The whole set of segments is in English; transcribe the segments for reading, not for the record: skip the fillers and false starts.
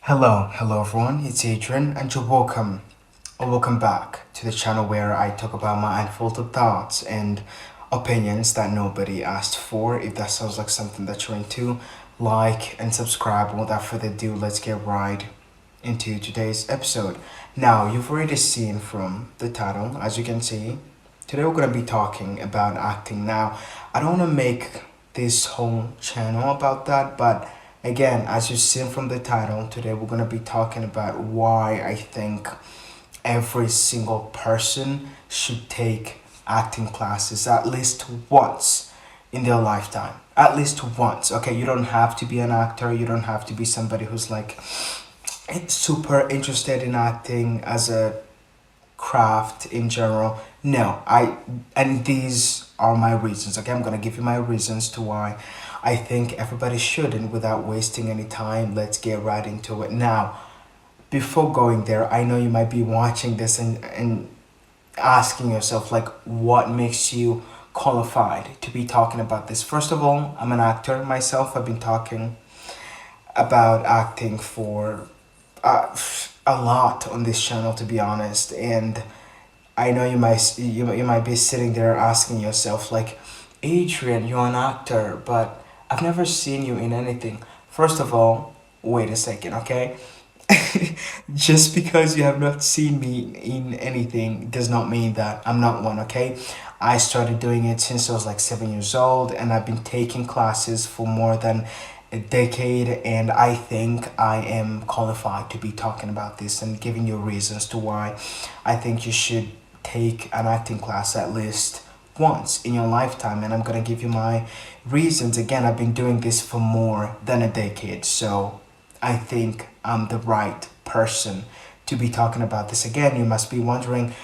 Hello everyone, it's Adrian and you're welcome or welcome back to the channel where I talk about my unfiltered thoughts and opinions that nobody asked for. If that sounds like something that you're into, like and subscribe. And without further ado, let's get right into today's episode. Now, you've already seen from the title, as you can see, today we're going to be talking about acting. Now, I don't want to make this whole channel about that, but again, as you've seen from the title, today we're going to be talking about why I think every single person should take acting classes at least once in their lifetime. At least once. Okay, you don't have to be an actor, you don't have to be somebody who's like super interested in acting as a craft in general. No, and these are my reasons. Okay, I'm gonna give you my reasons to why I think everybody should, and without wasting any time, let's get right into it. Now, before going there, I know you might be watching this and asking yourself, like, what makes you qualified to be talking about this? First of all, I'm an actor myself. I've been talking about acting for a lot on this channel, to be honest. And I know you might be sitting there asking yourself, like, Adrian, you're an actor, but I've never seen you in anything. First of all, wait a second, okay? Just because you have not seen me in anything does not mean that I'm not one, okay? I started doing it since I was like 7 years old, and I've been taking classes for more than a decade, and I think I am qualified to be talking about this and giving you reasons to why I think you should take an acting class at least once in your lifetime. And I'm gonna give you my reasons. Again, I've been doing this for more than a decade, so I think I'm the right person to be talking about this. Again, you must be wondering,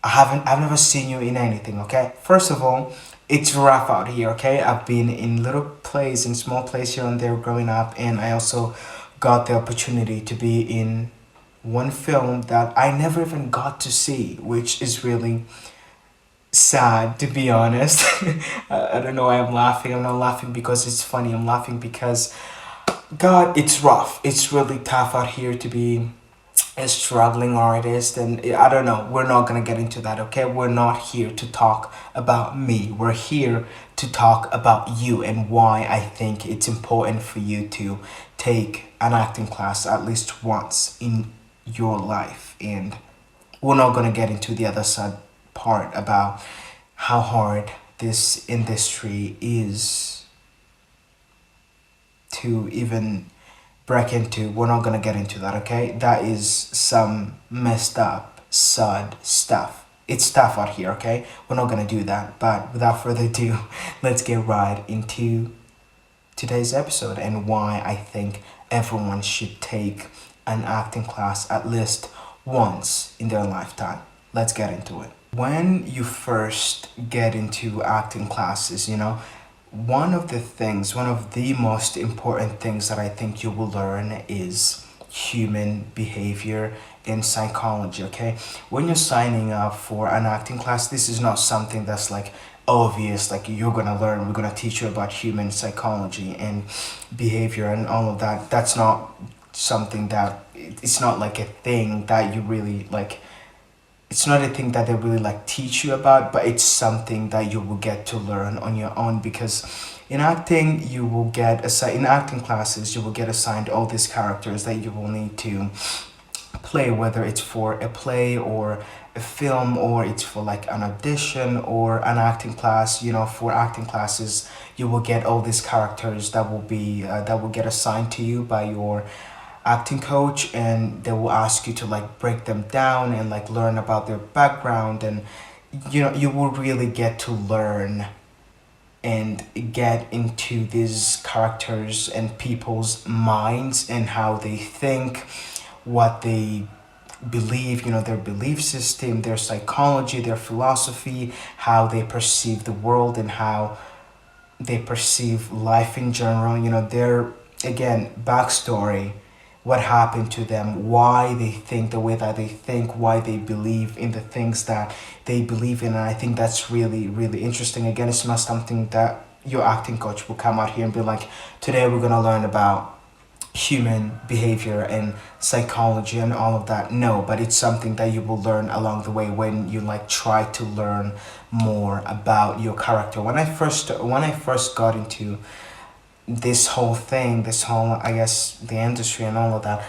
I've never seen you in anything, okay? First of all, it's rough out here, okay? I've been in little plays, in small plays here and there growing up, and I also got the opportunity to be in one film that I never even got to see, which is really sad, to be honest. I don't know why I'm laughing. I'm not laughing because it's funny. I'm laughing because, God, it's rough. It's really tough out here to be a struggling artist, and I don't know, we're not gonna get into that, okay? We're not here to talk about me. We're here to talk about you and why I think it's important for you to take an acting class at least once in your life. And we're not gonna get into the other side part about how hard this industry is to even break into. We're not gonna get into that, okay? That is some messed up, sad stuff. It's tough out here, okay? We're not gonna do that. But without further ado, let's get right into today's episode and why I think everyone should take an acting class at least once in their lifetime. Let's get into it. When you first get into acting classes, one of the most important things that I think you will learn is human behavior and psychology, okay? When you're signing up for an acting class, this is not something that's like obvious, like you're gonna learn, we're gonna teach you about human psychology and behavior and all of that. That's not something that, it's not like a thing that you really like, it's not a thing that they really like teach you about, but it's something that you will get to learn on your own. Because in acting you will get assigned, in acting classes you will get assigned all these characters that you will need to play, whether it's for a play or a film, or it's for like an audition or an acting class. For acting classes you will get all these characters that will be that will get assigned to you by your acting coach, and they will ask you to like break them down and like learn about their background. And you will really get to learn and get into these characters and people's minds and how they think, what they believe, their belief system, their psychology, their philosophy, how they perceive the world and how they perceive life in general. Their, again, backstory, what happened to them, why they think the way that they think, why they believe in the things that they believe in. And I think that's really, really interesting. Again, it's not something that your acting coach will come out here and be like, today we're going to learn about human behavior and psychology and all of that. No, but it's something that you will learn along the way when you like try to learn more about your character. When I first got into this whole thing, this whole, I guess, the industry and all of that,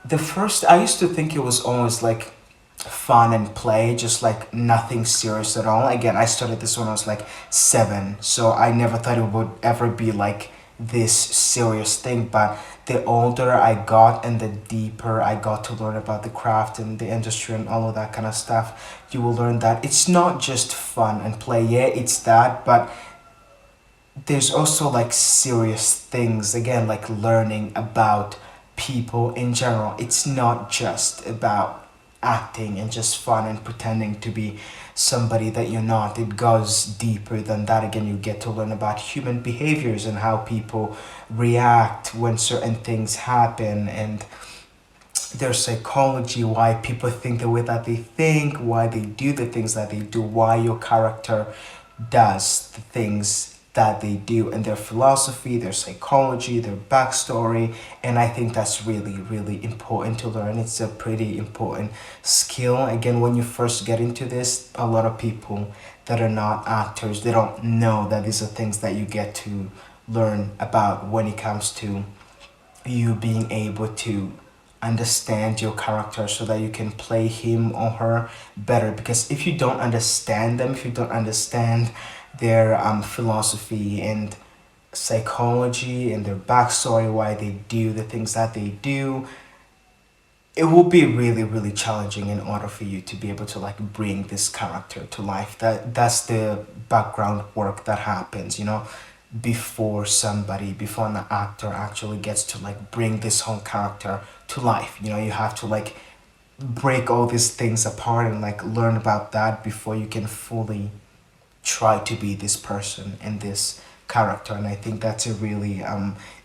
the first I used to think it was always like fun and play, just like nothing serious at all. Again, I started this when I was like 7, so I never thought it would ever be like this serious thing. But the older I got and the deeper I got to learn about the craft and the industry and all of that kind of stuff, you will learn that it's not just fun and play. Yeah, it's that, but there's also like serious things, again, like learning about people in general. It's not just about acting and just fun and pretending to be somebody that you're not. It goes deeper than that. Again, you get to learn about human behaviors and how people react when certain things happen, and their psychology, why people think the way that they think, why they do the things that they do, why your character does the things that they do, and their philosophy, their psychology, their backstory. And I think that's really, really important to learn. It's a pretty important skill. Again, when you first get into this, a lot of people that are not actors, they don't know that these are things that you get to learn about when it comes to you being able to understand your character so that you can play him or her better. Because if you don't understand them, if you don't understand their philosophy and psychology and their backstory, why they do the things that they do, it will be really, really challenging in order for you to be able to like bring this character to life. That's the background work that happens, before an actor actually gets to like bring this whole character to life. You have to like break all these things apart and like learn about that before you can fully try to be this person and this character. And I think that's a really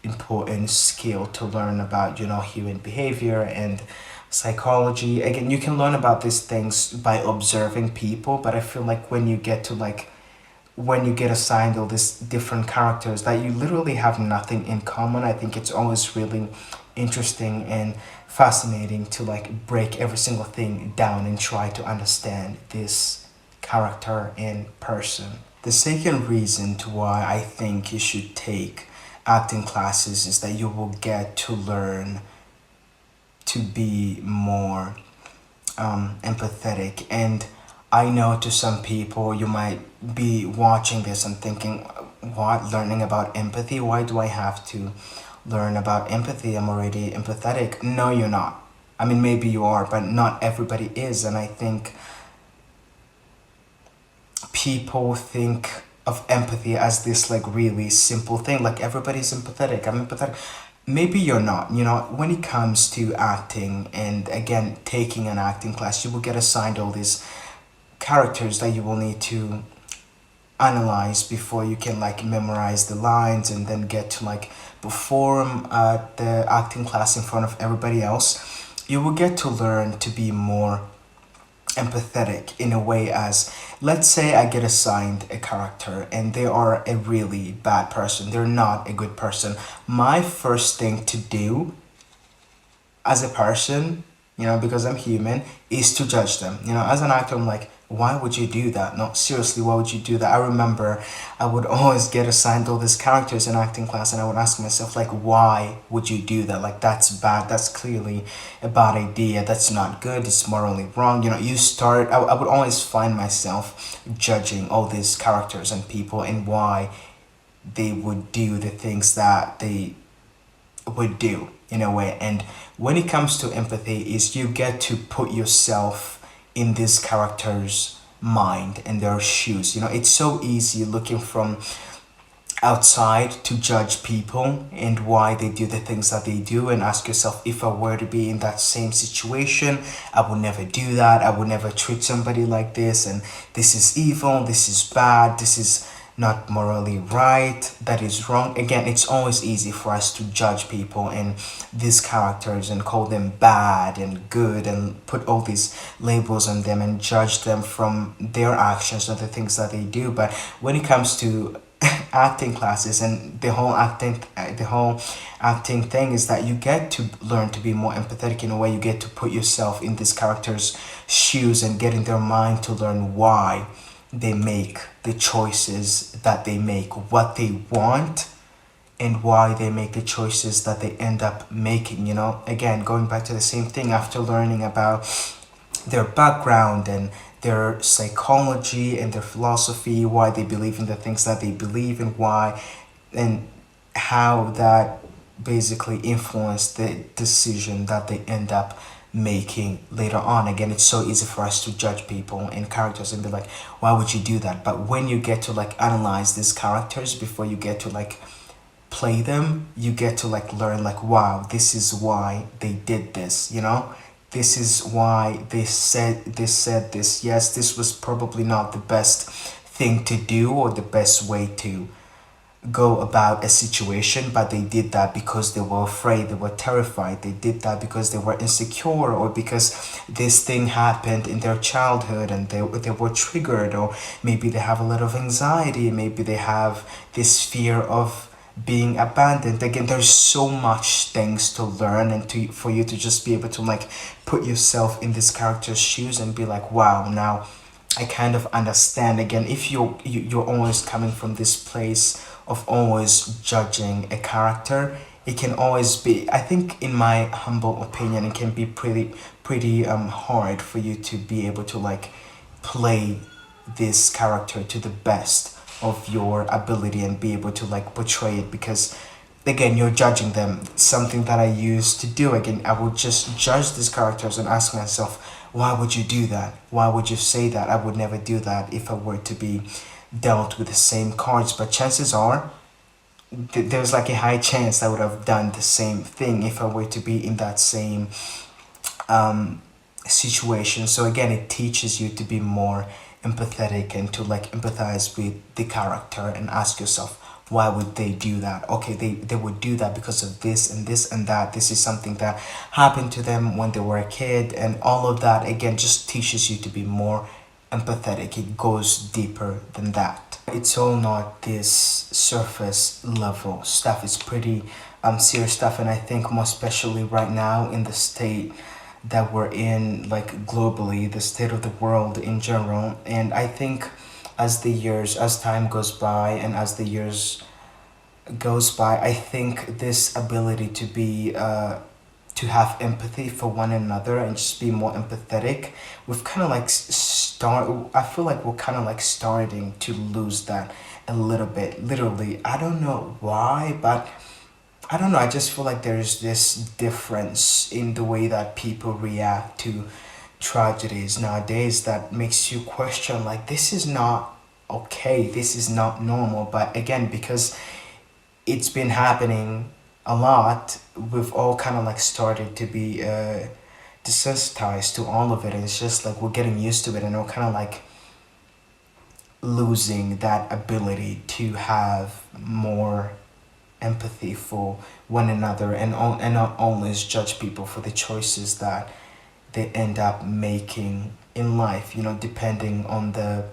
important skill to learn about, human behavior and psychology. Again, you can learn about these things by observing people, but I feel like when you get assigned all these different characters that you literally have nothing in common, I think it's always really interesting and fascinating to like break every single thing down and try to understand this character in person. The second reason to why I think you should take acting classes is that you will get to learn to be more empathetic. And I know to some people you might be watching this and thinking, what, learning about empathy? Why do I have to learn about empathy? I'm already empathetic. No, you're not. I mean, maybe you are, but not everybody is. And I think people think of empathy as this like really simple thing, like everybody's empathetic, I'm empathetic. Maybe you're not. When it comes to acting, and again, taking an acting class, you will get assigned all these characters that you will need to analyze before you can like memorize the lines and then get to like perform the acting class in front of everybody else. You will get to learn to be more empathetic in a way. As, let's say I get assigned a character and they are a really bad person, they're not a good person. My first thing to do as a person, because I'm human, is to judge them. As an actor, I'm like, why would you do that? No, seriously, why would you do that? I remember I would always get assigned all these characters in acting class, and I would ask myself, like, why would you do that? Like, that's bad. That's clearly a bad idea. That's not good. It's morally wrong. I would always find myself judging all these characters and people and why they would do the things that they would do in a way. And when it comes to empathy, is you get to put yourself in this character's mind and their shoes. It's so easy looking from outside to judge people and why they do the things that they do, and ask yourself, if I were to be in that same situation, I would never do that. I would never treat somebody like this, and this is evil, this is bad, this is not morally right, that is wrong. Again, it's always easy for us to judge people and these characters and call them bad and good and put all these labels on them and judge them from their actions or the things that they do. But when it comes to acting classes, and the whole acting thing is that you get to learn to be more empathetic. In a way, you get to put yourself in this character's shoes and get in their mind to learn why they make the choices that they make, what they want, and why they make the choices that they end up making. Again, going back to the same thing, after learning about their background and their psychology and their philosophy, why they believe in the things that they believe, and why and how that basically influenced the decision that they end up making later on. Again, it's so easy for us to judge people and characters and be like, why would you do that? But when you get to like analyze these characters before you get to like play them, you get to like learn like, wow, this is why they did this, this is why they said this. Yes, this was probably not the best thing to do or the best way to go about a situation, but they did that because they were afraid, they were terrified, they did that because they were insecure, or because this thing happened in their childhood and they were triggered, or maybe they have a lot of anxiety, maybe they have this fear of being abandoned. Again, there's so much things to learn, and for you to just be able to like put yourself in this character's shoes and be like, wow, now I kind of understand. Again, if you're always coming from this place of always judging a character, it can always be, I think in my humble opinion, it can be pretty hard for you to be able to like play this character to the best of your ability and be able to like portray it, because again, you're judging them. Something that I used to do, again, I would just judge these characters and ask myself, why would you do that? Why would you say that? I would never do that if I were to be dealt with the same cards. But chances are there's like a high chance I would have done the same thing if I were to be in that same situation. So again, it teaches you to be more empathetic and to like empathize with the character and ask yourself, why would they do that? Okay, they would do that because of this and this and that. This is something that happened to them when they were a kid, and all of that again just teaches you to be more empathetic. It goes deeper than that. It's all not this surface level stuff. It's pretty serious stuff, and I think more especially right now in the state that we're in, like globally, the state of the world in general. And I think as time goes by and as the years goes by, I think this ability to be to have empathy for one another and just be more empathetic, we've kind of like I feel like we're kind of like starting to lose that a little bit. Literally, I don't know why, but I don't know, I just feel like there's this difference in the way that people react to tragedies nowadays that makes you question, like, this is not okay, this is not normal. But again, because it's been happening a lot, we've all kind of like started to be desensitized to all of it, and it's just like we're getting used to it, and we're kind of like losing that ability to have more empathy for one another, and not always judge people for the choices that they end up making in life, depending on the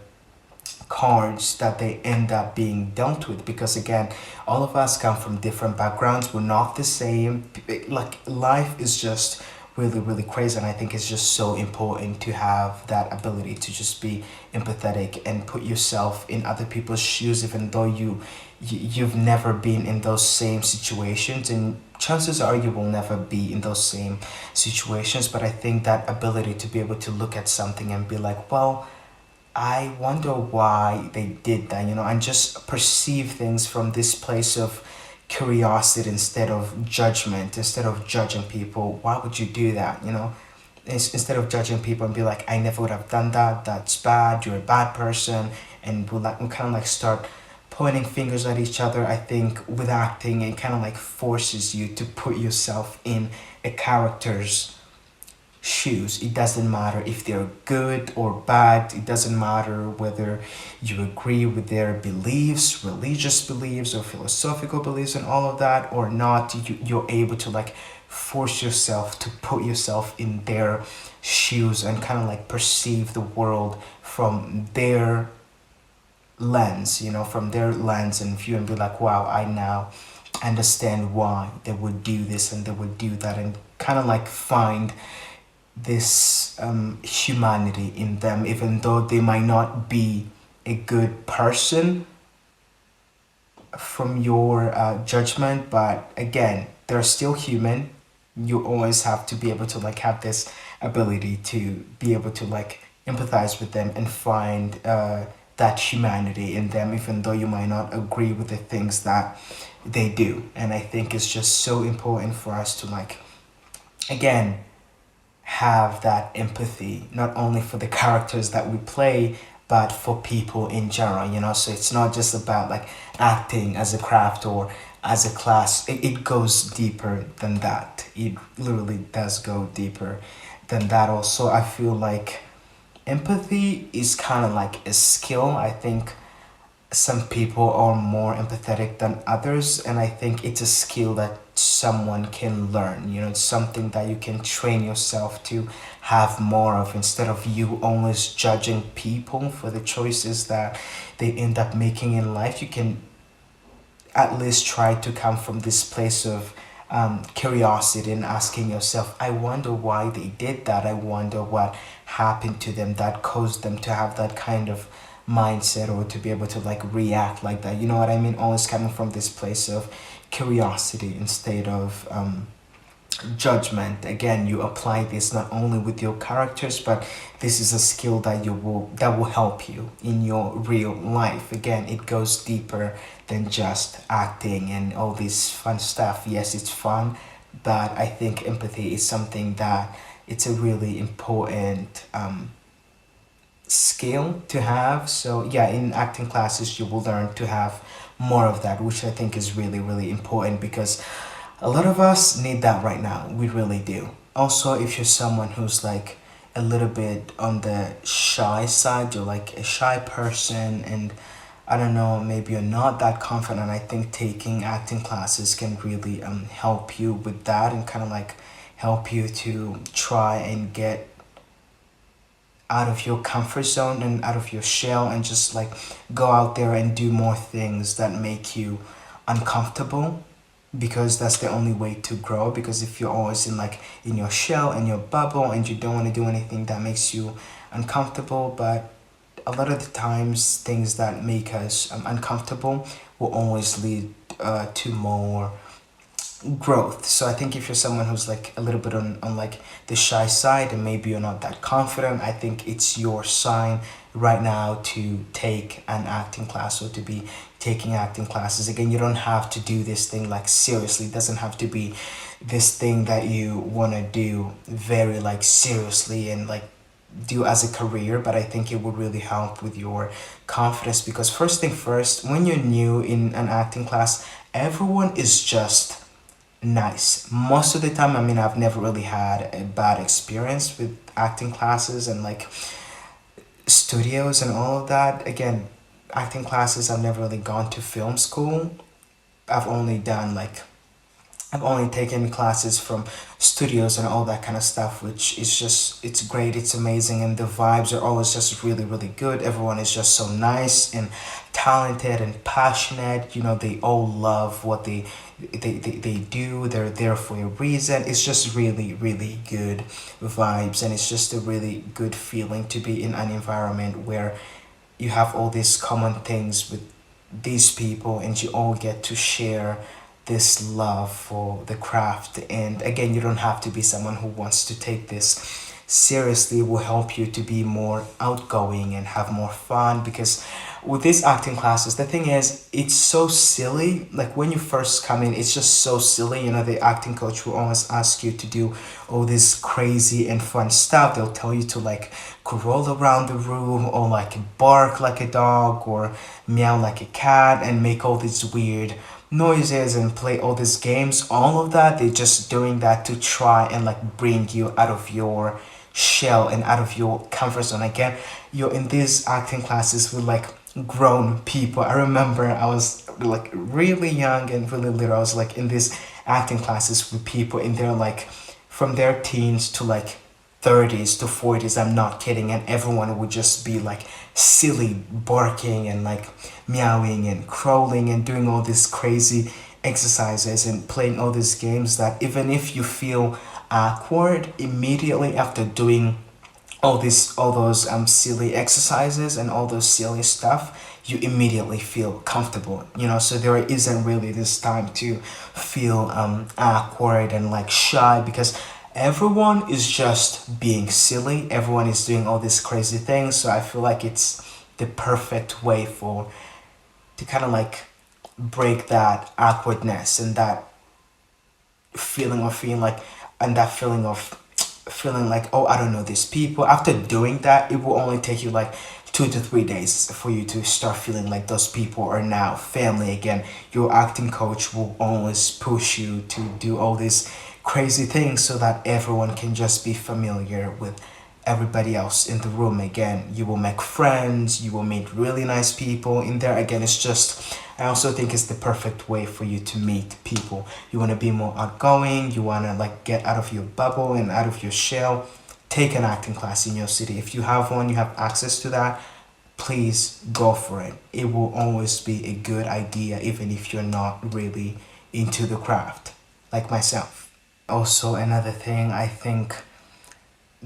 cards that they end up being dealt with. Because again, all of us come from different backgrounds, we're not the same. Like, life is just really, really crazy, and I think it's just so important to have that ability to just be empathetic and put yourself in other people's shoes, even though you've never been in those same situations, and chances are you will never be in those same situations. But I think that ability to be able to look at something and be like, well, I wonder why they did that, and just perceive things from this place of curiosity instead of judgment, instead of judging people. Why would you do that? Instead of judging people and be like, I never would have done that, that's bad, you're a bad person, and we kind of like start pointing fingers at each other. I think with acting, it kind of like forces you to put yourself in a character's shoes. It doesn't matter if they're good or bad. It doesn't matter whether you agree with their beliefs, religious beliefs or philosophical beliefs and all of that or not. You're able to like force yourself to put yourself in their shoes and kind of like perceive the world from their lens, from their lens and view, and be like, wow, I now understand why they would do this and they would do that, and kind of like find this humanity in them, even though they might not be a good person from your judgment. But again, they're still human. You always have to be able to like have this ability to be able to like empathize with them and find that humanity in them, even though you might not agree with the things that they do. And I think it's just so important for us to like, again, have that empathy, not only for the characters that we play, but for people in general. So it's not just about like acting as a craft or as a class. It goes deeper than that. It literally does go deeper than that. Also, I feel like empathy is kind of like a skill. I think some people are more empathetic than others, and I think it's a skill that someone can learn. It's something that you can train yourself to have more of, instead of you always judging people for the choices that they end up making in life. You can at least try to come from this place of curiosity and asking yourself, I wonder why they did that. I wonder what happened to them that caused them to have that kind of mindset, or to be able to like react like that. You know what I mean? Always coming from this place of curiosity instead of judgment. Again, you apply this not only with your characters, but this is a skill that will help you in your real life. Again, it goes deeper than just acting and all this fun stuff. Yes, it's fun, but I think empathy is something that it's a really important skill to have. So yeah, in acting classes you will learn to have more of that, which I think is really, really important, because a lot of us need that right now. We really do. Also, if you're someone who's like a little bit on the shy side, you're like a shy person, and I don't know, maybe you're not that confident, I think taking acting classes can really help you with that, and kind of like help you to try and get out of your comfort zone and out of your shell, and just like go out there and do more things that make you uncomfortable, because that's the only way to grow. Because if you're always in like in your shell and your bubble, and you don't want to do anything that makes you uncomfortable, but a lot of the times things that make us uncomfortable will always lead to more growth. So I think if you're someone who's like a little bit on like the shy side, and maybe you're not that confident, I think it's your sign right now to take an acting class, or to be taking acting classes. Again, you don't have to do this thing like seriously. It doesn't have to be this thing that you want to do very like seriously and like do as a career, but I think it would really help with your confidence. Because first thing first, when you're new in an acting class, everyone is just nice most of the time. I mean, I've never really had a bad experience with acting classes and like studios and all of that. Again, acting classes, I've never really gone to film school. I've only done like I've only taken classes from studios and all that kind of stuff, which is just, it's great, it's amazing, and the vibes are always just really, really good. Everyone is just so nice and talented and passionate. They all love what they do. They're there for a reason. It's just really, really good vibes, and it's just a really good feeling to be in an environment where you have all these common things with these people, and you all get to share this love for the craft. And again, you don't have to be someone who wants to take this seriously. It will help you to be more outgoing and have more fun, because with these acting classes, the thing is, it's so silly. Like when you first come in, it's just so silly. The acting coach will always ask you to do all this crazy and fun stuff. They'll tell you to like crawl around the room, or like bark like a dog, or meow like a cat, and make all these weird noises and play all these games. All of that, they're just doing that to try and like bring you out of your shell and out of your comfort zone. Again, you're in these acting classes with like grown people. I remember I was like really young and really little. I was like in these acting classes with people in their like from their teens to like 30s to 40s, I'm not kidding, and everyone would just be like silly barking and like meowing and crawling and doing all these crazy exercises and playing all these games that even if you feel awkward immediately after doing all those silly exercises and all those silly stuff, you immediately feel comfortable, so there isn't really this time to feel awkward and like shy, because everyone is just being silly, everyone is doing all these crazy things. So I feel like it's the perfect way for to kind of like break that awkwardness and that feeling of feeling like and that feeling like, oh, I don't know these people. After doing that, it will only take you like 2 to 3 days for you to start feeling like those people are now family again. Your acting coach will always push you to do all these crazy things so that everyone can just be familiar with everybody else in the room again. You will make friends, you will meet really nice people in there again. It's just, I also think it's the perfect way for you to meet people. You want to be more outgoing, you want to like get out of your bubble and out of your shell. Take an acting class in your city. If you have one, you have access to that, please go for it. It will always be a good idea even if you're not really into the craft like myself. Also, another thing, I think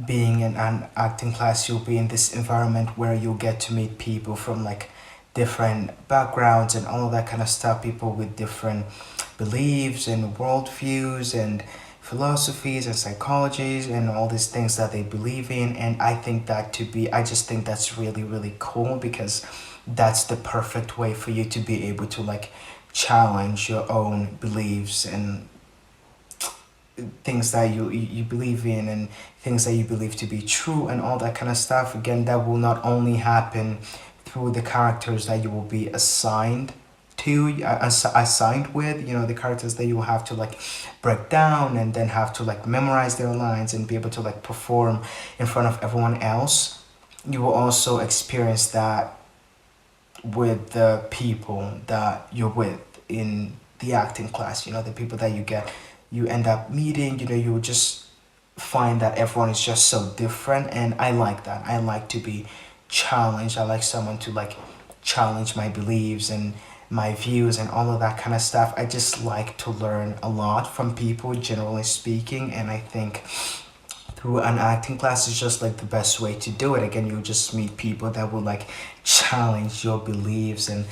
being in an acting class, you'll be in this environment where you'll get to meet people from like different backgrounds and all of that kind of stuff, people with different beliefs and worldviews and philosophies and psychologies and all these things that they believe in. And I just think that's really, really cool, because that's the perfect way for you to be able to like challenge your own beliefs and things that you believe in and things that you believe to be true and all that kind of stuff. Again, that will not only happen through the characters that you will be assigned to assigned with, the characters that you will have to like break down and then have to like memorize their lines and be able to like perform in front of everyone else. You will also experience that with the people that you're with in the acting class, the people that you end up meeting, you just find that everyone is just so different. And I like that. I like to be challenged. I like someone to like challenge my beliefs and my views and all of that kind of stuff. I just like to learn a lot from people, generally speaking, and I think through an acting class is just like the best way to do it. Again, you just meet people that will like challenge your beliefs, and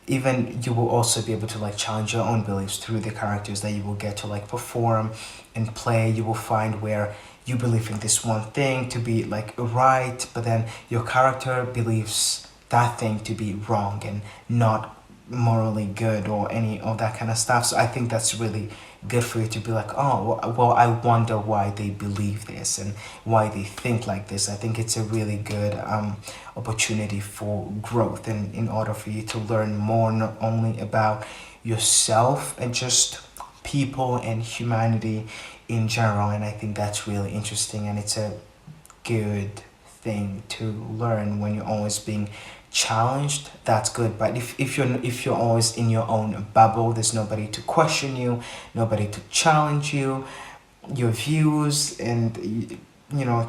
even you will also be able to like challenge your own beliefs through the characters that you will get to like perform and play. You will find where you believe in this one thing to be like right, but then your character believes that thing to be wrong and not morally good or any of that kind of stuff. So I think that's really good for you to be like, oh, well, I wonder why they believe this and why they think like this. I think it's a really good opportunity for growth, and in order for you to learn more, not only about yourself and just people and humanity in general. And I think that's really interesting, and it's a good thing to learn when you're always being challenged. That's good. But if you're always in your own bubble, there's nobody to question you, nobody to challenge your views, and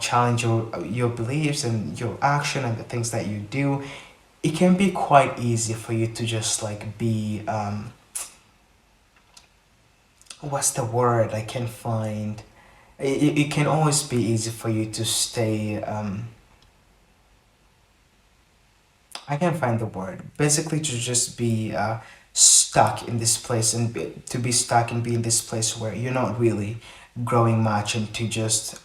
challenge your beliefs and your action and the things that you do. It can be quite easy for you to just like be what's the word I can find. It can always be easy for you to stay I can't find the word. Basically, to just be stuck in this place and to be stuck and be in this place where you're not really growing much, and to just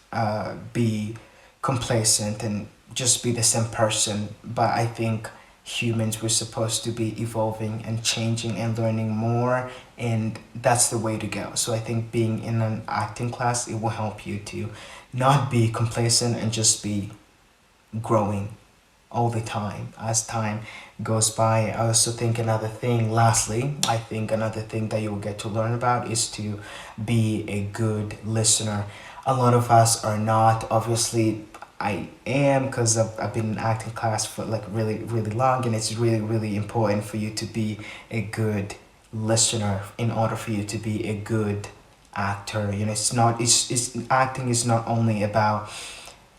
be complacent and just be the same person. But I think humans were supposed to be evolving and changing and learning more, and that's the way to go. So I think being in an acting class, it will help you to not be complacent and just be growing all the time as time goes by. I also think another thing, lastly, I think another thing that you will get to learn about is to be a good listener. A lot of us are not. Obviously, I am, because I've been in acting class for like really, really long, and it's really, really important for you to be a good listener in order for you to be a good actor. It's not, it's acting is not only about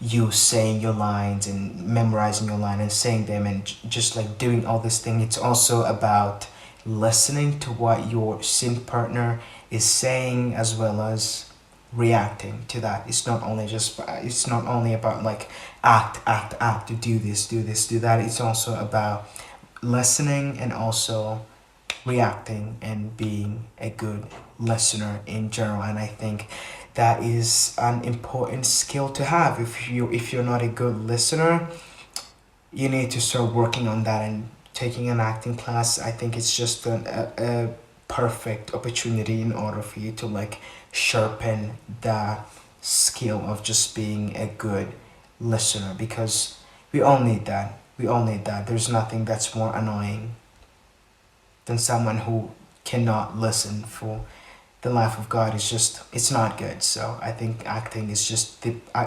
you saying your lines and memorizing your line and saying them and just like doing all this thing. It's also about listening to what your scene partner is saying, as well as reacting to that. It's not only about like act to do this, do this, do that. It's also about listening and also reacting and being a good listener in general. And I think that is an important skill to have. If you're not a good listener, you need to start working on that, and taking an acting class, I think it's just a perfect opportunity in order for you to like sharpen that skill of just being a good listener, because we all need that. There's nothing that's more annoying than someone who cannot listen for the life of God. Is just, it's not good. So I think acting is just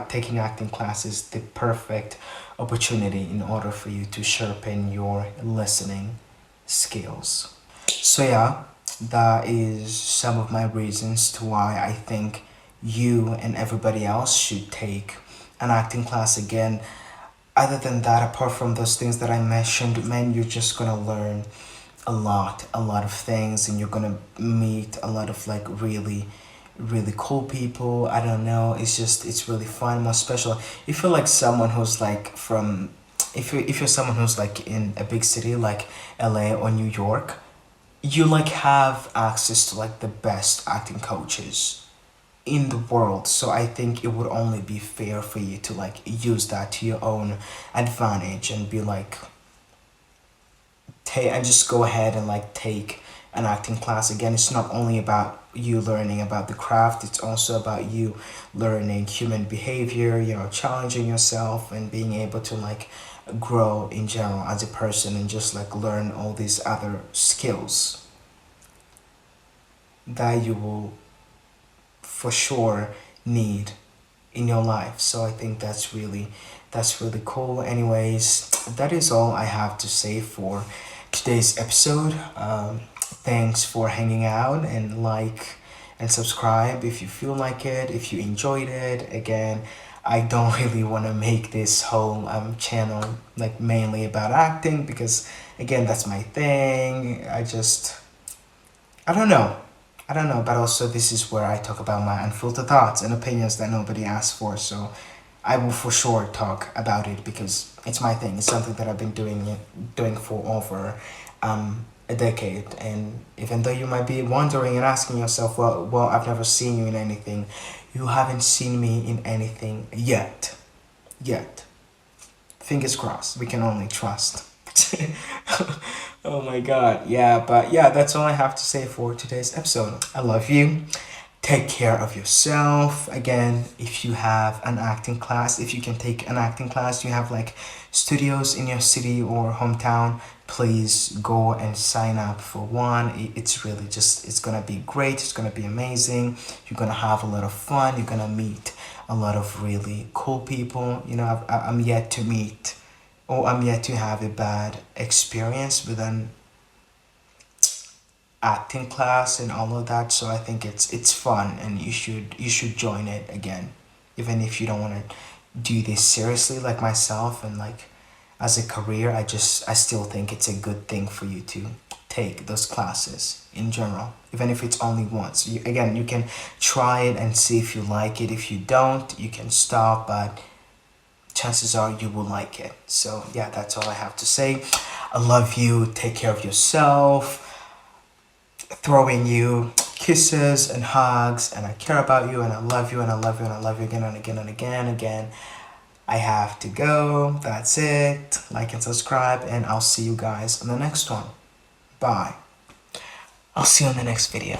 taking acting classes the perfect opportunity in order for you to sharpen your listening skills. So yeah, that is some of my reasons to why I think you and everybody else should take an acting class again. Other than that, apart from those things that I mentioned, man, you're just gonna learn a lot of things, and you're gonna meet a lot of like really cool people. I don't know, it's really fun, more special if you're like someone who's like from, if you're someone who's like in a big city like LA or New York. You like have access to like the best acting coaches in the world, so I think it would only be fair for you to like use that to your own advantage and be like, take and just go ahead and like take an acting class again. It's not only about you learning about the craft, it's also about you learning human behavior, challenging yourself and being able to like grow in general as a person, and just like learn all these other skills that you will for sure need in your life. So I think that's really cool. Anyways, that is all I have to say for today's episode. Thanks for hanging out, and like and subscribe if you feel like it, if you enjoyed it. Again, I don't really want to make this whole channel like mainly about acting, because again, that's my thing. I don't know, but also this is where I talk about my unfiltered thoughts and opinions that nobody asked for. So I will for sure talk about it, because it's my thing. It's something that I've been doing for over a decade. And even though you might be wondering and asking yourself, well, I've never seen you in anything. You haven't seen me in anything yet. Yet. Fingers crossed. We can only trust. Oh my god. Yeah, but yeah, that's all I have to say for today's episode. I love you. Take care of yourself. Again, if you have an acting class, if you can take an acting class, you have like studios in your city or hometown, please go and sign up for one. It's really just, it's gonna be great. It's gonna be amazing. You're gonna have a lot of fun. You're gonna meet a lot of really cool people. I'm yet to meet, or I'm yet to have a bad experience with an acting class and all of that. So I think it's fun, and you should join it again, even if you don't want to do this seriously like myself and like as a career. I still think it's a good thing for you to take those classes in general, even if it's only once. Again, you can try it and see if you like it. If you don't, you can stop, but chances are you will like it. So yeah, that's all I have to say. I love you. Take care of yourself. Throwing you kisses and hugs, and I care about you, and I love you, and I love you, and I love you again and again and again. I have to go. That's it. Like and subscribe, and I'll see you guys on the next one. Bye. I'll see you in the next video.